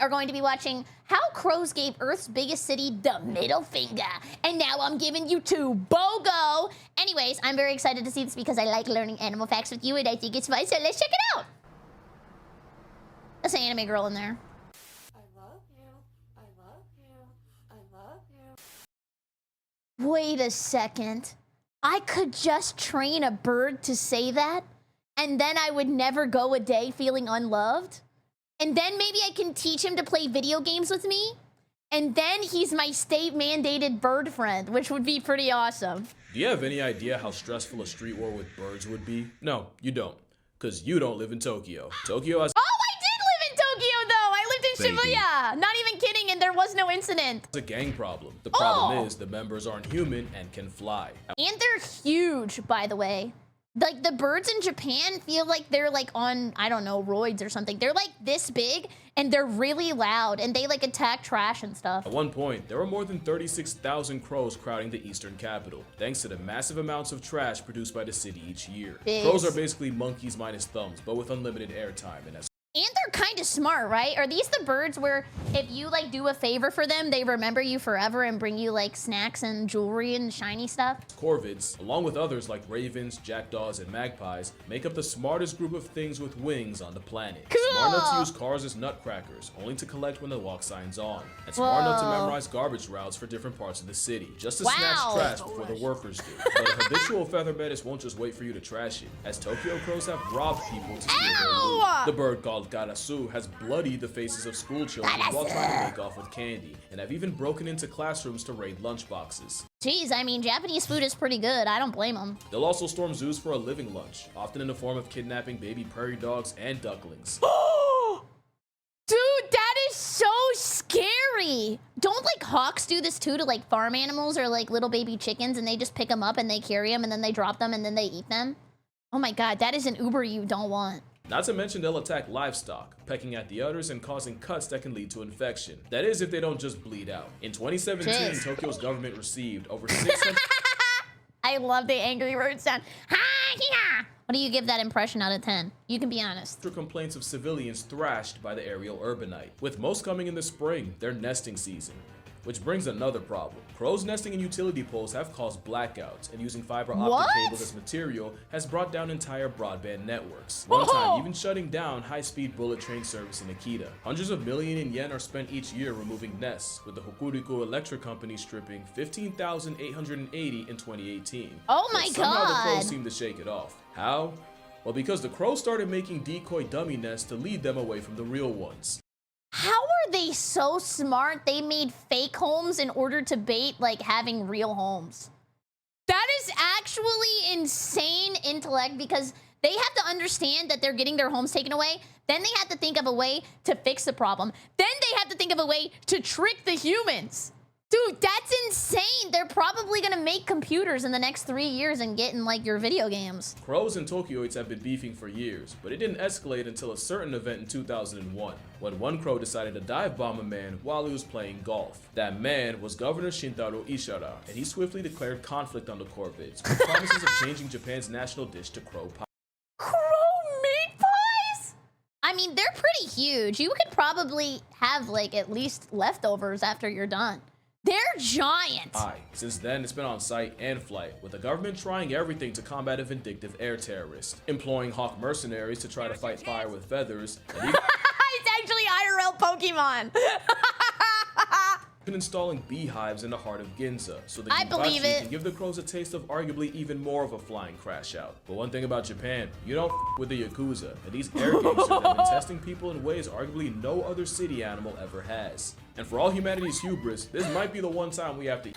are going to be watching how crows gave Earth's biggest city the middle finger. And now I'm giving you two. BOGO! Anyways, I'm very excited to see this because I like learning animal facts with you and I think it's fun, so let's check it out. That's an anime girl in there. I love you. I love you. I love you. Wait a second. I could just train a bird to say that, and then I would never go a day feeling unloved? And then maybe I can teach him to play video games with me? And then he's my state-mandated bird friend, which would be pretty awesome. Do you have any idea how stressful a street war with birds would be? No, you don't. Because you don't live in Tokyo. Tokyo has Tokyo, though. I lived in Shibuya. Not even kidding, and there was no incident. a gang problem. The problem is the members aren't human and can fly. And they're huge, by the way. Like, the birds in Japan feel like they're, like, on, I don't know, roids or something. They're, like, this big, and they're really loud, and they, like, attack trash and stuff. At one point, there were more than 36,000 crows crowding the eastern capital, thanks to the massive amounts of trash produced by the city each year. Crows are basically monkeys minus thumbs, but with unlimited airtime, and they're kind of smart, right? Are these the birds where if you, like, do a favor for them, they remember you forever and bring you, like, snacks and jewelry and shiny stuff? corvids, along with others like ravens, jackdaws, and magpies, make up the smartest group of things with wings on the planet. Cool. Smart enough to use cars as nutcrackers, only to collect when the walk sign's on. And smart enough to memorize garbage routes for different parts of the city, just to snatch trash before the workers do. But a habitual feather menace won't just wait for you to trash it, as Tokyo crows have robbed people to steal their loot. The bird called Garasu has bloodied the faces of school children while trying to make off with candy, and have even broken into classrooms to raid lunchboxes. Jeez, I mean, Japanese food is pretty good. I don't blame them. They'll also storm zoos for a living lunch, often in the form of kidnapping baby prairie dogs and ducklings. Dude, that is so scary. Don't, like, hawks do this too to, like, farm animals or, like, little baby chickens, and they just pick them up and they carry them and then they drop them and then they eat them? Oh my god, that is an Uber you don't want. Not to mention they'll attack livestock, pecking at the udders and causing cuts that can lead to infection. That is if they don't just bleed out. In 2017, Tokyo's government received over 600 I love the angry bird sound. What do you give that impression out of 10? You can be honest. complaints of civilians thrashed by the aerial urbanite, with most coming in the spring, their nesting season. Which brings another problem. Crows nesting in utility poles have caused blackouts, and using fiber optic cables as material has brought down entire broadband networks. One time, even shutting down high-speed bullet train service in Akita. Hundreds of millions in yen are spent each year removing nests, with the Hokuriku Electric Company stripping 15,880 in 2018. Oh my But somehow the god! crows seem to shake it off. How? Well, because the crows started making decoy dummy nests to lead them away from the real ones. How are they so smart they made fake homes in order to bait, like, having real homes? That is actually insane intellect, because they have to understand that they're getting their homes taken away. Then they have to think of a way to fix the problem. Then they have to think of a way to trick the humans. Dude, that's insane. They're probably gonna make computers in the next 3 years and get in, like, your video games. Crows and Tokyoites have been beefing for years, but it didn't escalate until a certain event in 2001, when one crow decided to dive bomb a man while he was playing golf. That man was Governor Shintaro Ishara, and he swiftly declared conflict on the corvids, with promises of changing Japan's national dish to crow pie. Crow meat pies? I mean, they're pretty huge. You could probably have, like, at least leftovers after you're done. They're giant. Since then, it's been on site and flight, with the government trying everything to combat a vindictive air terrorist, employing hawk mercenaries to try to fight fire with feathers, and It's actually IRL Pokemon. even installing beehives in the heart of Ginza, so the I believe Ginbachi it. can give the crows a taste of arguably even more of a flying crash out. But one thing about Japan, you don't with the Yakuza, and these air gangsters have been testing people in ways arguably no other city animal ever has. And for all humanity's hubris, this might be the one time we have to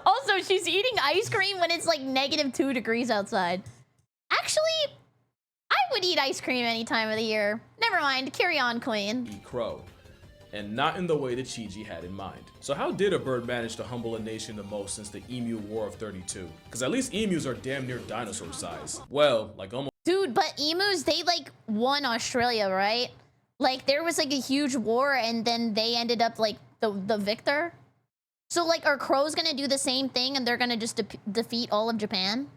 Also, she's eating ice cream when it's like -2 degrees outside. Actually, I would eat ice cream any time of the year. Never mind, carry on, queen. eat crow. And not in the way that Chiji had in mind. So how did a bird manage to humble a nation the most since the Emu War of 32? Because at least emus are damn near dinosaur size. Well, like almost. Dude, but emus, they, like, won Australia, right? Like, there was, like, a huge war, and then they ended up, like, the victor? So, like, are crows gonna do the same thing, and they're gonna just defeat all of Japan?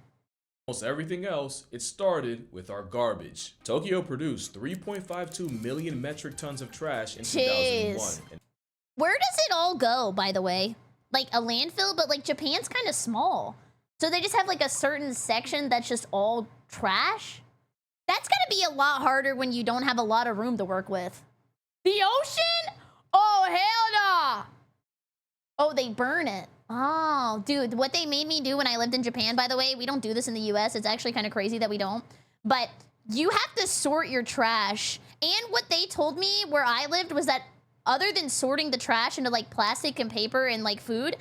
almost everything else, it started with our garbage. Tokyo produced 3.52 million metric tons of trash in 2001. Where does it all go, by the way? Like a landfill, but like Japan's kind of small. So they just have like a certain section that's just all trash? That's gotta be a lot harder when you don't have a lot of room to work with. The ocean? Oh, hell no! Oh, they burn it. Oh, dude, what they made me do when I lived in Japan, by the way, we don't do this in the US. It's actually kind of crazy that we don't. But you have to sort your trash. And what they told me where I lived was that other than sorting the trash into like plastic and paper and like food,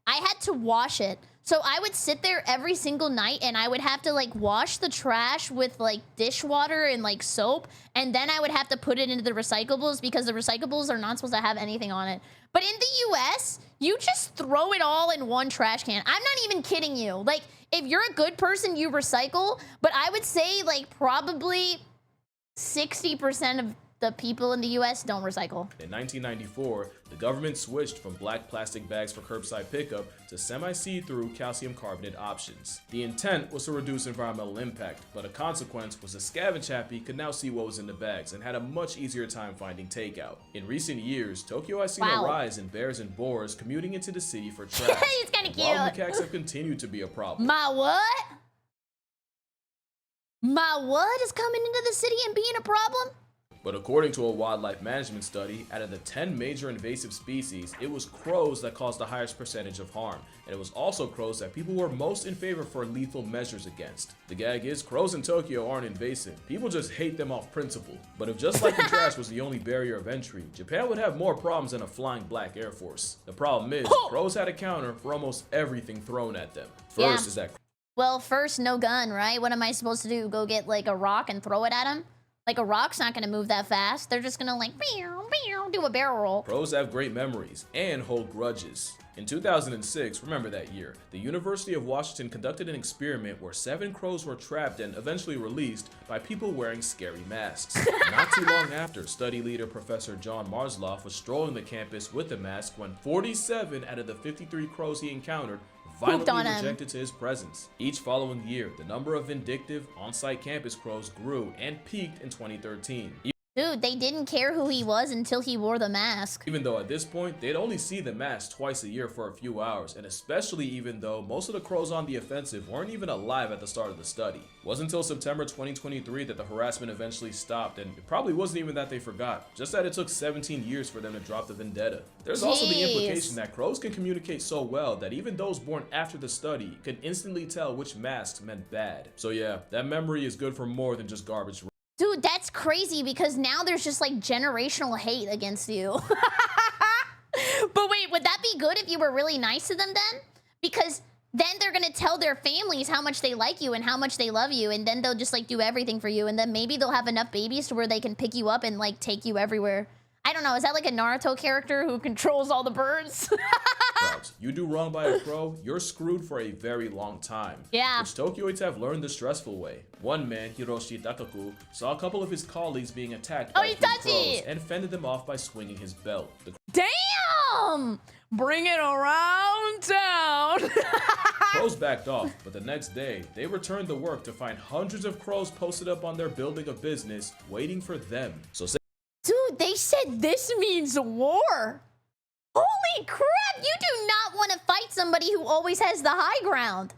I had to wash it. So I would sit there every single night and I would have to like wash the trash with like dishwater and like soap. And then I would have to put it into the recyclables because the recyclables are not supposed to have anything on it. But in the US, you just throw it all in one trash can. I'm not even kidding you. Like, if you're a good person, you recycle. But I would say like probably 60% of the people in the US don't recycle. In 1994, the government switched from black plastic bags for curbside pickup to semi-see-through calcium carbonate options. The intent was to reduce environmental impact, but a consequence was the scavenge happy could now see what was in the bags and had a much easier time finding takeout. In recent years, Tokyo has seen a rise in bears and boars commuting into the city for trash. He's kind of cute. Wild macaques have continued to be a problem. My what? My what is coming into the city and being a problem? But according to a wildlife management study, out of the 10 major invasive species, it was crows that caused the highest percentage of harm, and it was also crows that people were most in favor for lethal measures against. The gag is, crows in Tokyo aren't invasive, people just hate them off principle. But if just like the trash was the only barrier of entry, Japan would have more problems than a flying black Air Force. The problem is, crows had a counter for almost everything thrown at them. First is that... Well, first, no gun, right? What am I supposed to do? Go get like a rock and throw it at him? Like, a rock's not gonna move that fast. They're just gonna like, do a barrel roll. Crows have great memories and hold grudges. In 2006, remember that year, the University of Washington conducted an experiment where 7 crows were trapped and eventually released by people wearing scary masks. Not too long after, study leader Professor John Marsloff was strolling the campus with a mask when 47 out of the 53 crows he encountered violently rejected to his presence. Each following year, the number of vindictive, on-site campus crows grew and peaked in 2013. Dude, they didn't care who he was until he wore the mask. Even though at this point, they'd only see the mask twice a year for a few hours, and especially even though most of the crows on the offensive weren't even alive at the start of the study. It wasn't until September 2023 that the harassment eventually stopped, and it probably wasn't even that they forgot, just that it took 17 years for them to drop the vendetta. There's also the implication that crows can communicate so well that even those born after the study could instantly tell which masks meant bad. So yeah, that memory is good for more than just garbage. Dude, that's crazy because now there's just like generational hate against you. But wait, would that be good if you were really nice to them then? Because then they're gonna tell their families how much they like you and how much they love you, and then they'll just like do everything for you, and then maybe they'll have enough babies to where they can pick you up and like take you everywhere. I don't know, is that like a Naruto character who controls all the birds? You do wrong by a crow, you're screwed for a very long time. Yeah. Which Tokyoites have learned the stressful way. One man, Hiroshi Takaku, saw a couple of his colleagues being attacked by crows and fended them off by swinging his belt. Damn! Bring it around town! Crows backed off, but the next day, they returned to work to find hundreds of crows posted up on their building of business, waiting for them. So dude, they said this means war! Holy crap, you do not want to fight somebody who always has the high ground.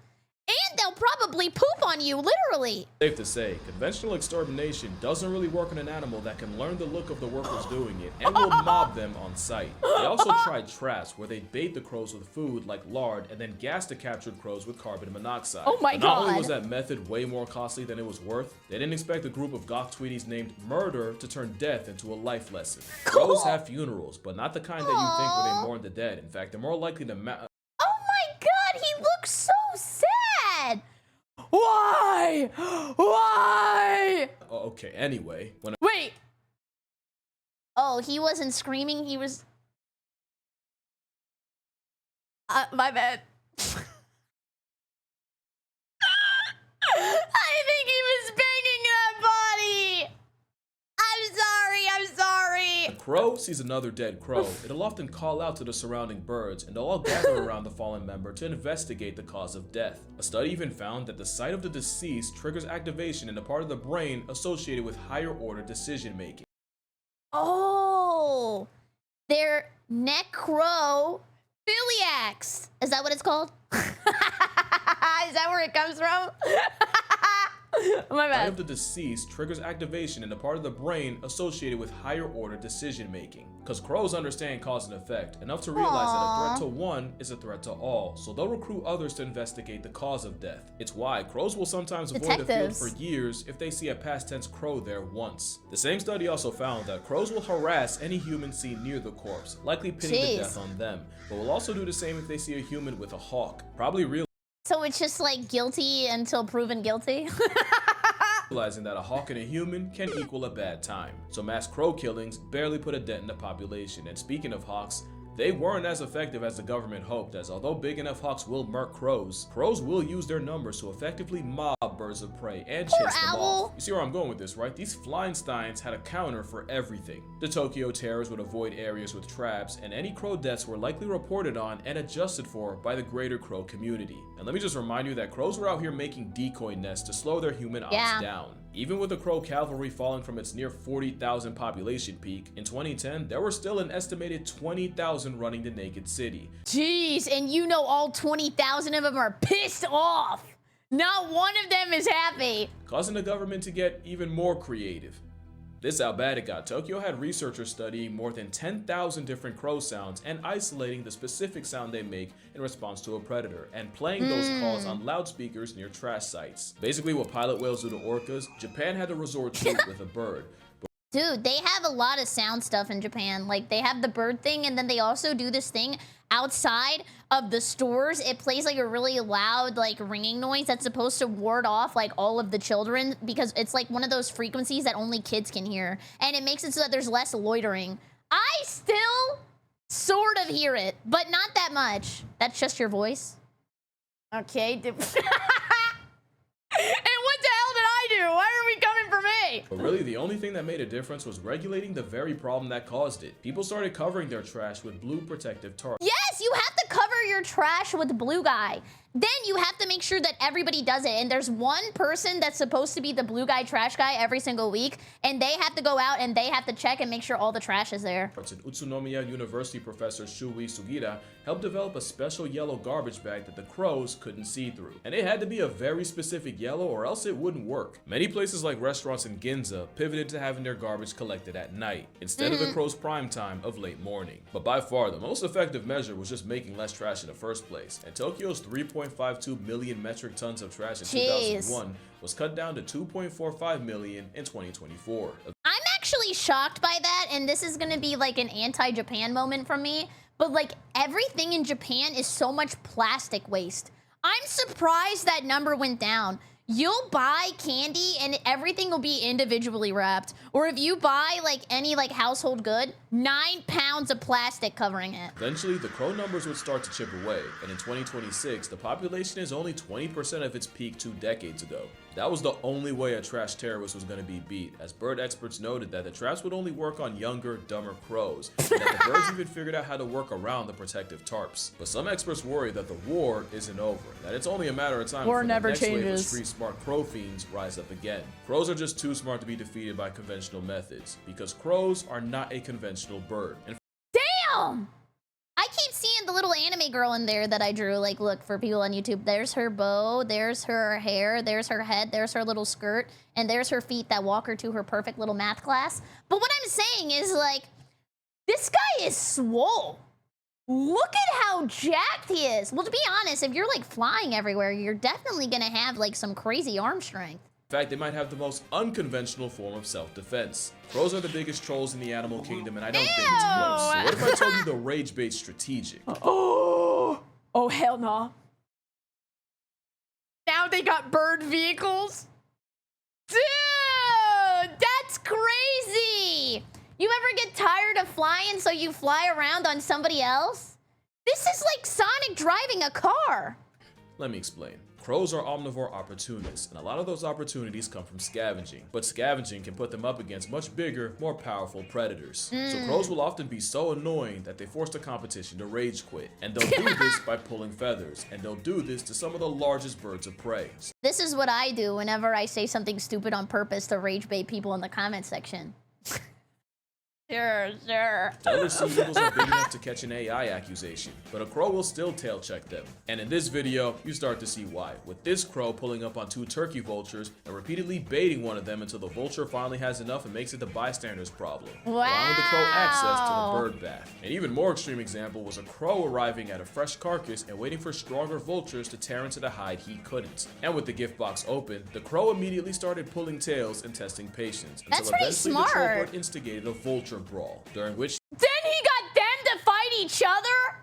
And they'll probably poop on you, literally. Safe to say, conventional extermination doesn't really work on an animal that can learn the look of the workers doing it and will mob them on sight. They also tried traps where they bait the crows with food like lard and then gas the captured crows with carbon monoxide. Oh my God. Not only was that method way more costly than it was worth, they didn't expect a group of goth tweeties named Murder to turn death into a life lesson. Cool. Crows have funerals, but not the kind that you think where they mourn the dead. In fact, they're more likely to oh my god, he looks so sad! Why? Why? Oh, okay, anyway. Wait. Oh, he wasn't screaming, he was... my bad. I think he was banging that body! I'm sorry. crow sees another dead crow, it'll often call out to the surrounding birds, and they'll all gather around the fallen member to investigate the cause of death. A study even found that the sight of the deceased triggers activation in the part of the brain associated with higher order decision making. Oh, they're necrophiliacs. Is that what it's called? Is that where it comes from? My The sight bad. of the deceased triggers activation in the part of the brain associated with higher order decision making. Because crows understand cause and effect, enough to realize that a threat to one is a threat to all, so they'll recruit others to investigate the cause of death. It's why crows will sometimes avoid a field Detectives. for years if they see a past tense crow there once. The same study also found that crows will harass any human seen near the corpse, likely pinning Jeez. the death on them, but will also do the same if they see a human with a hawk, probably So it's just like guilty until proven guilty? realizing that a hawk and a human can equal a bad time. So mass crow killings barely put a dent in the population. And speaking of hawks, they weren't as effective as the government hoped, as although big enough hawks will murk crows, crows will use their numbers to effectively mob birds of prey and chase Poor them owl. off. You see where I'm going with this, right? These Flyinsteins had a counter for everything. The Tokyo terrors would avoid areas with traps, and any crow deaths were likely reported on and adjusted for by the greater crow community. And let me just remind you that crows were out here making decoy nests to slow their human ops down. Even with the crow cavalry falling from its near 40,000 population peak, in 2010, there were still an estimated 20,000 running the naked city. Jeez, and you know all 20,000 of them are pissed off. Not one of them is happy. Causing the government to get even more creative. This is how bad it got. Tokyo had researchers studying more than 10,000 different crow sounds and isolating the specific sound they make in response to a predator and playing those calls on loudspeakers near trash sites. Basically what pilot whales do to orcas, Japan had to resort to with a bird. Dude, they have a lot of sound stuff in Japan. Like, they have the bird thing, and then they also do this thing outside of the stores. It plays like a really loud, like, ringing noise that's supposed to ward off, like, all of the children, because it's like one of those frequencies that only kids can hear. And it makes it so that there's less loitering. I still sort of hear it, but not that much. That's just your voice? Okay. And what the hell did I do? Why are we coming for me? But really, the only thing that made a difference was regulating the very problem that caused it. People started covering their trash with blue protective tarps. Yes, you have to cover your trash with blue guy. Then you have to make sure that everybody does it. And there's one person that's supposed to be the blue guy trash guy every single week. And they have to go out and they have to check and make sure all the trash is there. And Utsunomiya University professor Shuei Sugira helped develop a special yellow garbage bag that the crows couldn't see through. And it had to be a very specific yellow or else it wouldn't work. Many places like restaurants in Ginza pivoted to having their garbage collected at night instead of the crows' prime time of late morning. But by far, the most effective measure was just making less trash in the first place. And Tokyo's 3.52 million metric tons of trash in 2001 was cut down to 2.45 million in 2024. I'm actually shocked by that, and this is gonna be like an anti-Japan moment from me, but like everything in Japan is so much plastic waste. I'm surprised that number went down. You'll buy candy and everything will be individually wrapped. Or if you buy like any like household good, 9 pounds of plastic covering it. Eventually, the crow numbers would start to chip away, and in 2026, the population is only 20% of its peak 2 decades ago. That was the only way a trash terrorist was going to be beat, as bird experts noted that the traps would only work on younger, dumber crows, and that the birds even figured out how to work around the protective tarps. But some experts worry that the war isn't over, that it's only a matter of time before the next wave of street-smart crow fiends rise up again. Crows are just too smart to be defeated by conventional methods, because crows are not a conventional bird. And Damn! I keep seeing the little anime girl in there that I drew. Like, look, for people on YouTube, there's her bow, there's her hair, there's her head, there's her little skirt, and there's her feet that walk her to her perfect little math class. But what I'm saying is, like, this guy is swole. Look at how jacked he is. Well, to be honest, if you're, like, flying everywhere, you're definitely gonna have, like, some crazy arm strength. in fact, they might have the most unconventional form of self-defense. Crows are the biggest trolls in the animal kingdom, and I don't think it's close. So what if I told you the rage bait's strategic? Oh hell no. Now they got bird vehicles? Dude, that's crazy. You ever get tired of flying so you fly around on somebody else? This is like Sonic driving a car. Let me explain. Crows are omnivore opportunists, and a lot of those opportunities come from scavenging. But scavenging can put them up against much bigger, more powerful predators. So crows will often be so annoying that they force the competition to rage quit. And they'll do this by pulling feathers, and they'll do this to some of the largest birds of prey. This is what I do whenever I say something stupid on purpose to rage bait people in the comment section. Sure. Other sea eagles are big enough to catch an AI accusation, but a crow will still tail check them. And in this video, you start to see why, with this crow pulling up on 2 turkey vultures and repeatedly baiting one of them until the vulture finally has enough and makes it the bystander's problem, allowing the crow access to the bird bath. An even more extreme example was a crow arriving at a fresh carcass and waiting for stronger vultures to tear into the hide he couldn't. And with the gift box open, the crow immediately started pulling tails and testing patience, until eventually the troll bird instigated a vulture brawl, during which then he got them to fight each other?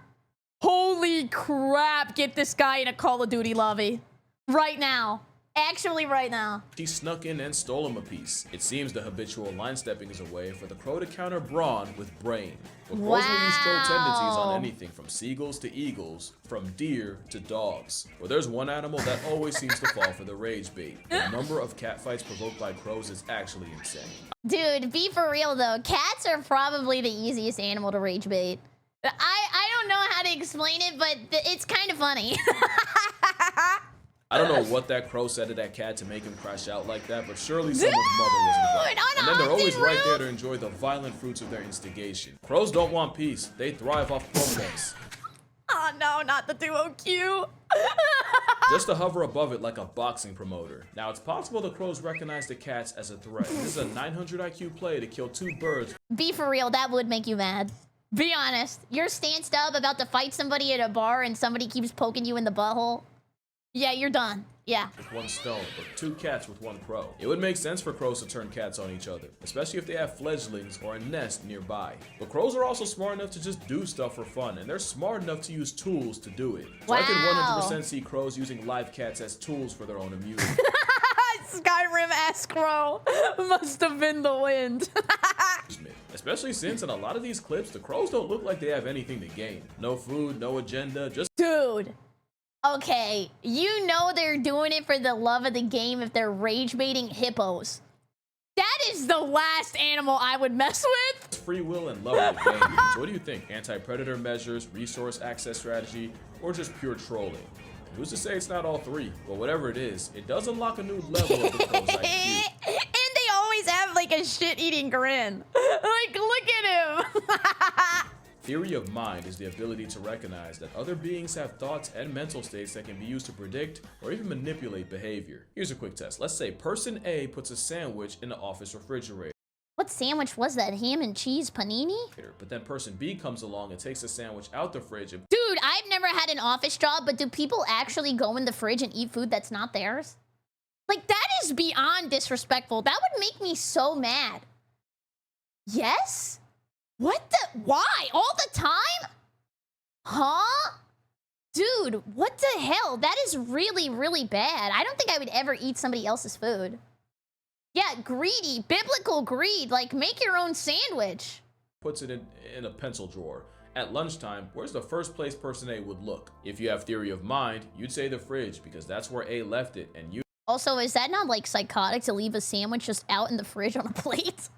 Holy crap, get this guy in a Call of Duty lobby. Right now. Actually right now. She snuck in and stole him a piece. It seems the habitual line stepping is a way for the crow to counter brawn with brain. But crows will use troll tendencies on anything from seagulls to eagles, from deer to dogs. Well, there's one animal that always seems to fall for the rage bait. The number of catfights provoked by crows is actually insane. Dude, be for real though. Cats are probably the easiest animal to rage bait. I don't know how to explain it, but it's kind of funny. I don't know what that crow said to that cat to make him crash out like that, but surely someone's mother was involved. And then they're always right there to enjoy the violent fruits of their instigation. Crows don't want peace. They thrive off progress. Oh no, not the duo Q. Just to hover above it like a boxing promoter. Now, it's possible the crows recognize the cats as a threat. This is a 900 IQ play to kill 2 birds. Be for real, that would make you mad. Be honest. You're stanced up about to fight somebody at a bar and somebody keeps poking you in the butthole. Yeah, you're done. Yeah. With 1 stone, but 2 cats with 1 crow. It would make sense for crows to turn cats on each other, especially if they have fledglings or a nest nearby. But crows are also smart enough to just do stuff for fun, and they're smart enough to use tools to do it. So I can 100% see crows using live cats as tools for their own amusement. Skyrim-ass crow must have been the wind. Especially since in a lot of these clips, the crows don't look like they have anything to gain. No food, no agenda, just— Dude. Okay, you know they're doing it for the love of the game if they're rage baiting hippos. That is the last animal I would mess with. Free will and love of the game. So what do you think? Anti-predator measures, resource access strategy, or just pure trolling? Who's to say it's not all 3? But whatever it is, it does unlock a new level of the crow's IQ. And they always have like a shit-eating grin. Like, look at him. Theory of mind is the ability to recognize that other beings have thoughts and mental states that can be used to predict or even manipulate behavior. Here's a quick test. Let's say person A puts a sandwich in the office refrigerator. What sandwich was that? Ham and cheese panini? But then person B comes along and takes the sandwich out the fridge and— Dude, I've never had an office job, but do people actually go in the fridge and eat food that's not theirs? Like, that is beyond disrespectful. That would make me so mad. Yes? What the— why? All the time? Huh? Dude, what the hell? That is really, really bad. I don't think I would ever eat somebody else's food. Yeah, greedy, biblical greed. Like, make your own sandwich. Puts it in a pencil drawer. At lunchtime, where's the first place person A would look? If you have theory of mind, you'd say the fridge because that's where A left it, and you— Also, is that not like psychotic to leave a sandwich just out in the fridge on a plate?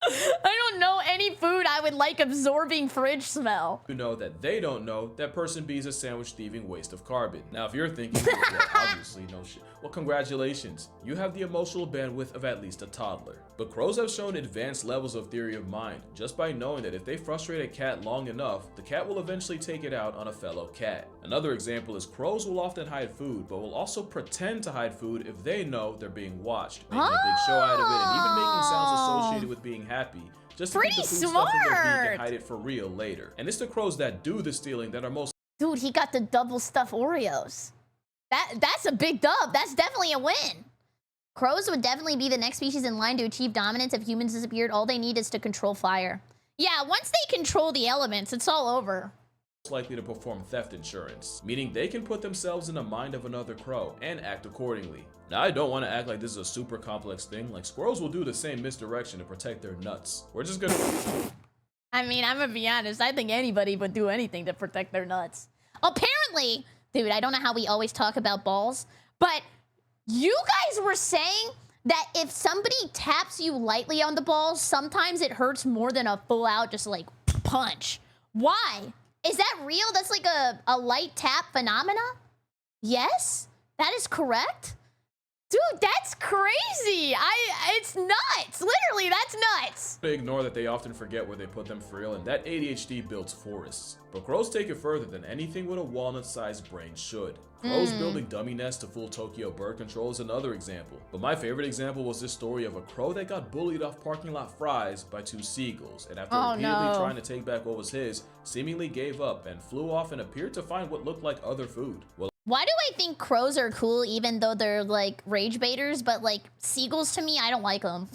I don't know any food I would like absorbing fridge smell. You know that they don't know that person B is a sandwich thieving waste of carbon. Now, if you're thinking, well, obviously no shit. Well, congratulations. You have the emotional bandwidth of at least a toddler. But crows have shown advanced levels of theory of mind just by knowing that if they frustrate a cat long enough, the cat will eventually take it out on a fellow cat. Another example is crows will often hide food, but will also pretend to hide food if they know they're being watched, making a big show out of it and even making sounds associated with being happy, just to keep the food stuff in their beak and hide it for real later. And it's the crows that do the stealing that are most— Dude, he got the double stuffed Oreos. That's a big dub. That's definitely a win. Crows would definitely be the next species in line to achieve dominance if humans disappeared. All they need is to control fire. Yeah, once they control the elements, it's all over. Likely to perform theft insurance, meaning they can put themselves in the mind of another crow and act accordingly. Now, I don't want to act like this is a super complex thing. Like, squirrels will do the same misdirection to protect their nuts. We're just gonna— I mean, I'm gonna be honest. I think anybody would do anything to protect their nuts. Apparently, Dude, I don't know how we always talk about balls, but you guys were saying that if somebody taps you lightly on the balls, sometimes it hurts more than a full-out just, like, punch. Why? Is that real? That's like a light tap phenomena? Yes? That is correct? Dude, that's crazy. It's nuts. Literally, that's nuts. They ignore that they often forget where they put them for real, and that ADHD builds forests. But crows take it further than anything with a walnut-sized brain should. Crows building dummy nests to fool Tokyo bird control is another example. But my favorite example was this story of a crow that got bullied off parking lot fries by two seagulls, and after repeatedly trying to take back what was his, seemingly gave up and flew off and appeared to find what looked like other food. Well, why do I think crows are cool even though they're like rage baiters, but like seagulls to me, I don't like them.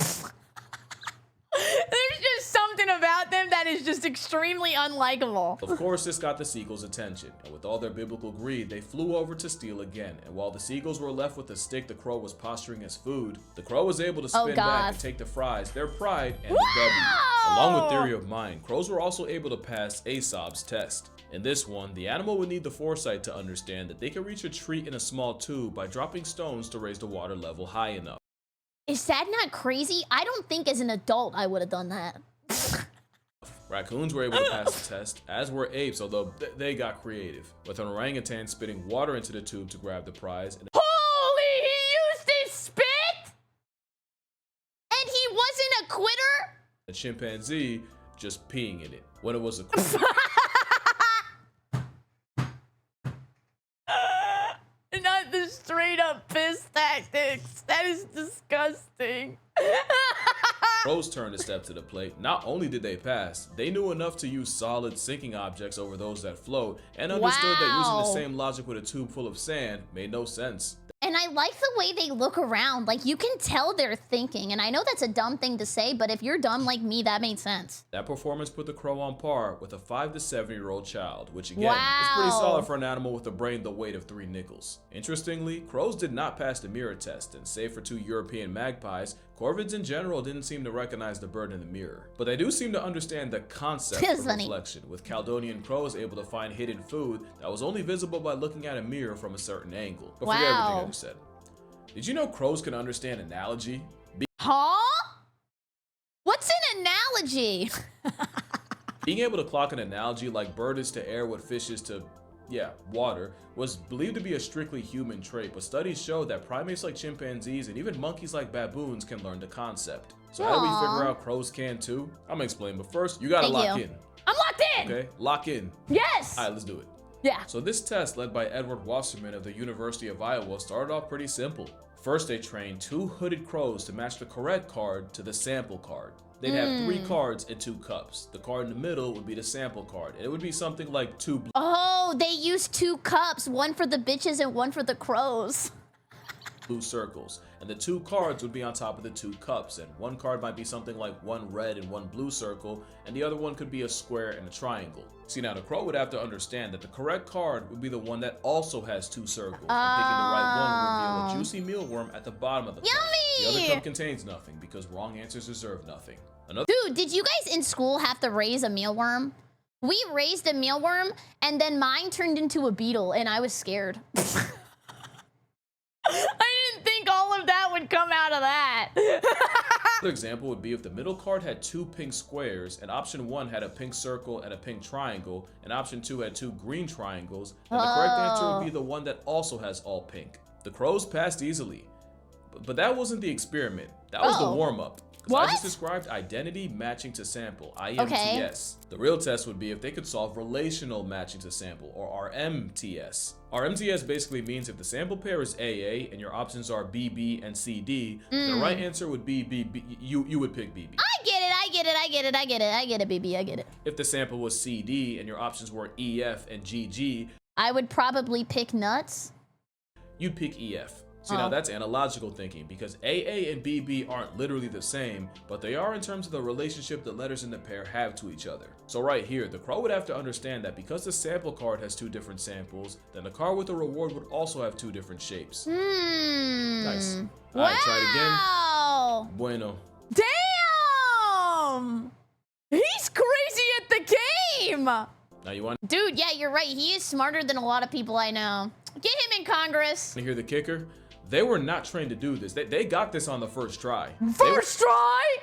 There's just something about them that is just extremely unlikable. Of course, this got the seagulls' attention, and with all their biblical greed, they flew over to steal again. And while the seagulls were left with the stick the crow was posturing as food, the crow was able to spin back and take the fries, their pride, and the W. Along with theory of mind, crows were also able to pass Aesop's test. In this one, the animal would need the foresight to understand that they could reach a treat in a small tube by dropping stones to raise the water level high enough. Is that not crazy? I don't think as an adult I would have done that. Raccoons were able to pass the test, as were apes, although they got creative, with an orangutan spitting water into the tube to grab the prize. And holy, he used his spit? And he wasn't a quitter? a chimpanzee just peeing in it when it was a Not the straight up piss tactics. That is disgusting. Crows turned a step to the plate. Not only did they pass, they knew enough to use solid sinking objects over those that float, and understood that using the same logic with a tube full of sand made no sense. And I like the way they look around. Like, you can tell they're thinking. And I know that's a dumb thing to say, but if you're dumb like me, that made sense. That performance put the crow on par with a 5 to 7-year-old child, which again is pretty solid for an animal with a brain the weight of 3 nickels. Interestingly, crows did not pass the mirror test, and save for 2 European magpies, corvids in general didn't seem to recognize the bird in the mirror. But they do seem to understand the concept of reflection, with Caledonian crows able to find hidden food that was only visible by looking at a mirror from a certain angle. But forget everything I just said. Did you know crows can understand analogy? Huh? What's an analogy? Being able to clock an analogy like bird is to air what fish is to, water, was believed to be a strictly human trait, but studies show that primates like chimpanzees and even monkeys like baboons can learn the concept. So how do we figure out crows can too? I'm gonna explain, but first, you gotta lock in. I'm locked in! Okay, lock in. Yes! Alright, let's do it. Yeah. So this test, led by Edward Wasserman of the University of Iowa, started off pretty simple. First, they trained 2 hooded crows to match the correct card to the sample card. They'd have 3 cards and 2 cups. The card in the middle would be the sample card, and it would be something like 2 blue. Oh, they used 2 cups, one for the bitches and one for the crows. Blue circles, and the 2 cards would be on top of the 2 cups, and one card might be something like 1 red and 1 blue circle, and the other one could be a square and a triangle. See, now the crow would have to understand that the correct card would be the one that also has 2 circles, and picking the right one would reveal a juicy mealworm at the bottom of the cup. The other cup contains nothing, because wrong answers deserve nothing. Dude, did you guys in school have to raise a mealworm? We raised a mealworm, and then mine turned into a beetle, and I was scared. I didn't think all of that would come out of that. Another example would be if the middle card had 2 pink squares, and option 1 had a pink circle and a pink triangle, and option 2 had 2 green triangles, then the correct answer would be the one that also has all pink. The crows passed easily. But that wasn't the experiment. That was the warm-up. I just described identity matching to sample, IMTS. The real test would be if they could solve relational matching to sample, or RMTS. RMTS basically means if the sample pair is AA and your options are BB and CD, the right answer would be BB. You would pick BB. I get it, BB, I get it. If the sample was CD and your options were EF and GG, I would probably pick nuts. You'd pick EF. See, now that's analogical thinking, because AA and BB aren't literally the same, but they are in terms of the relationship the letters in the pair have to each other. So right here, the crow would have to understand that because the sample card has 2 different samples, then the card with the reward would also have 2 different shapes. Nice. Alright, try it again. Bueno. Damn! He's crazy at the game! Now you want Dude, yeah, you're right. He is smarter than a lot of people I know. Get him in Congress. to hear the kicker? They were not trained to do this. They got this on the first try. First try?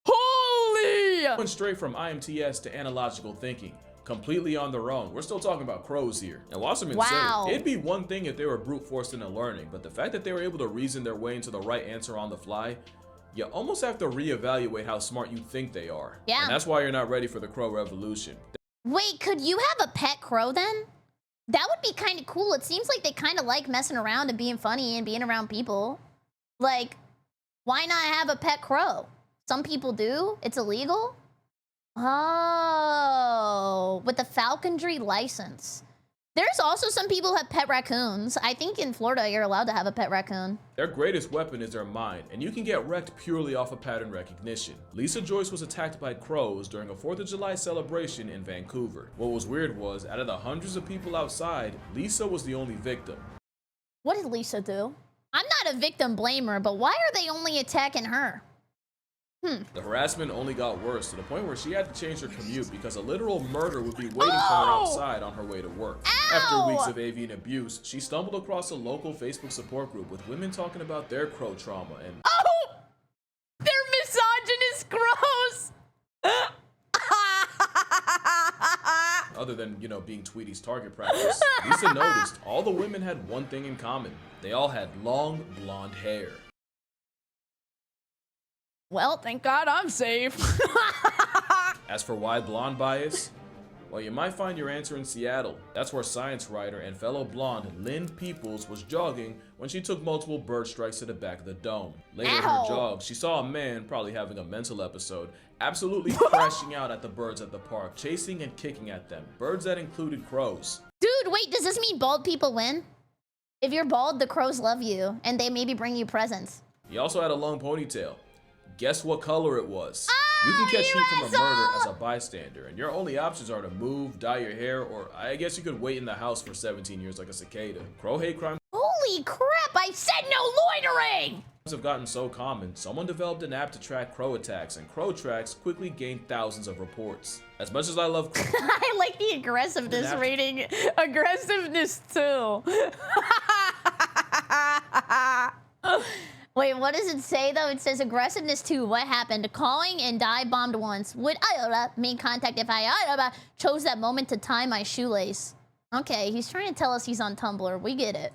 Holy! They went straight from IMTS to analogical thinking, completely on their own. We're still talking about crows here. And Wasserman Wow. said it'd be one thing if they were brute forced into learning, but the fact that they were able to reason their way into the right answer on the fly, you almost have to reevaluate how smart you think they are. Yeah. And that's why you're not ready for the crow revolution. Wait, could you have a pet crow then? That would be kind of cool. It seems like they kind of like messing around and being funny and being around people. Like, why not have a pet crow? Some people do. It's illegal. Oh, with the falconry license. There's also some people who have pet raccoons. I think in Florida, you're allowed to have a pet raccoon. Their greatest weapon is their mind, and you can get wrecked purely off of pattern recognition. Lisa Joyce was attacked by crows during a 4th of July celebration in Vancouver. What was weird was, out of the hundreds of people outside, Lisa was the only victim. What did Lisa do? I'm not a victim blamer, but why are they only attacking her? The harassment only got worse to the point where she had to change her commute because a literal murder would be waiting for her outside on her way to work. After weeks of avian abuse, she stumbled across a local Facebook support group with women talking about their crow trauma and Oh! They're misogynist crows! other than, you know, being Tweety's target practice, Lisa noticed all the women had one thing in common. They all had long blonde hair. Well, thank God I'm safe. As for why blonde bias, well, you might find your answer in Seattle. That's where science writer and fellow blonde Lynn Peoples was jogging when she took multiple bird strikes to the back of the dome. Later in her Ow. jog, she saw a man, probably having a mental episode, absolutely crashing out at the birds at the park, chasing and kicking at them. Birds that included crows. Dude, wait, does this mean bald people win? If you're bald, the crows love you, and they maybe bring you presents. He also had a long ponytail. Guess what color it was? You can catch you heat from a murder asshole! as a bystander, and your only options are to move, dye your hair, or I guess you could wait in the house for 17 years like a cicada. Crow hate crimes Holy crap, I said no loitering! have gotten so common, someone developed an app to track crow attacks, and crow tracks quickly gained thousands of reports. As much as I love I like the aggressiveness An app- rating. Aggressiveness too. Wait, what does it say though? It says aggressiveness 2. What happened? Calling and dive bombed once. Would I make contact if I chose that moment to tie my shoelace? Okay, he's trying to tell us he's on Tumblr. We get it.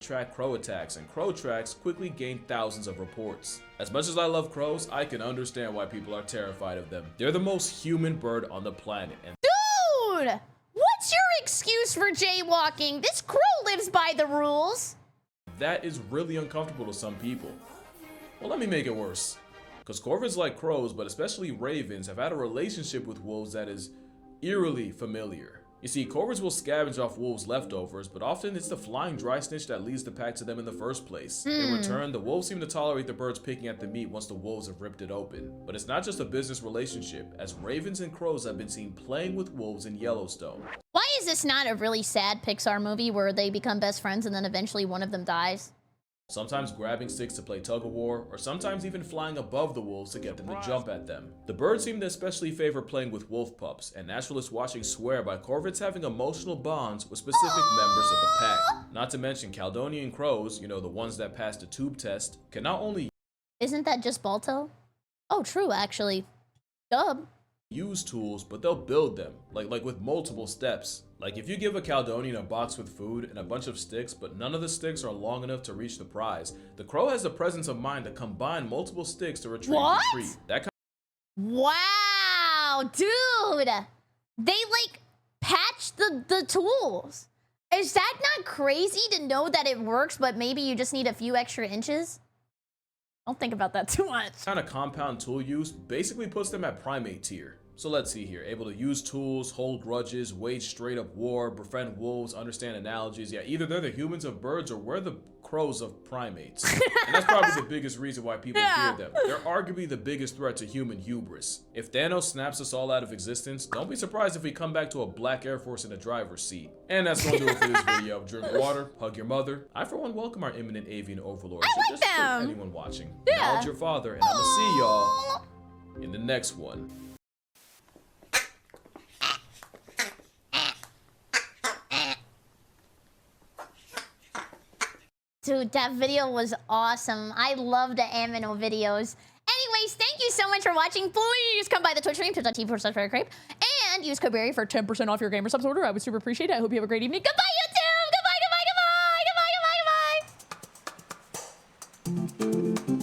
track crow attacks, and crow tracks quickly gained thousands of reports. As much as I love crows, I can understand why people are terrified of them. They're the most human bird on the planet, and Dude! What's your excuse for jaywalking? This crow lives by the rules. that is really uncomfortable to some people. Well, let me make it worse. Because corvids like crows, but especially ravens, have had a relationship with wolves that is eerily familiar. You see, corvids will scavenge off wolves' leftovers, but often it's the flying dry snitch that leads the pack to them in the first place. In return, the wolves seem to tolerate the birds picking at the meat once the wolves have ripped it open. But it's not just a business relationship, as ravens and crows have been seen playing with wolves in Yellowstone. Why is this not a really sad Pixar movie where they become best friends and then eventually one of them dies? Sometimes grabbing sticks to play tug-of-war, or sometimes even flying above the wolves to get them to jump at them. The birds seem to especially favor playing with wolf pups, and naturalists watching swear by corvids having emotional bonds with specific members of the pack. Not to mention Caledonian crows, you know, the ones that passed the tube test, can not only Isn't that just Balto? Oh, true, actually. Dub. use tools, but they'll build them, like with multiple steps. Like if you give a Caledonian a box with food and a bunch of sticks, but none of the sticks are long enough to reach the prize, the crow has the presence of mind to combine multiple sticks to retrieve What? the treat. That kind Wow, dude. They like patch the tools. Is that not crazy to know that it works, but maybe you just need a few extra inches? Don't think about that too much. of compound tool use basically puts them at primate tier. So let's see here, able to use tools, hold grudges, wage straight up war, befriend wolves, understand analogies. Yeah, either they're the humans of birds or we're the crows of primates. And that's probably the biggest reason why people fear them. They're arguably the biggest threat to human hubris. If Thanos snaps us all out of existence, don't be surprised if we come back to a black Air Force in the driver's seat. And that's gonna do it for this video. Drink water, hug your mother. I for one welcome our imminent avian overlords. I like just for them. anyone watching. Yeah. Acknowledge your father, and I'ma see y'all in the next one. Dude, that video was awesome. I love the Amino videos. Anyways, thank you so much for watching. Please come by the Twitch stream, twitch.tv/BerryCrepe, and use code Berry for 10% off your gamer subs order. I would super appreciate it. I hope you have a great evening. Goodbye, YouTube! Goodbye, goodbye, goodbye! Goodbye, goodbye, goodbye!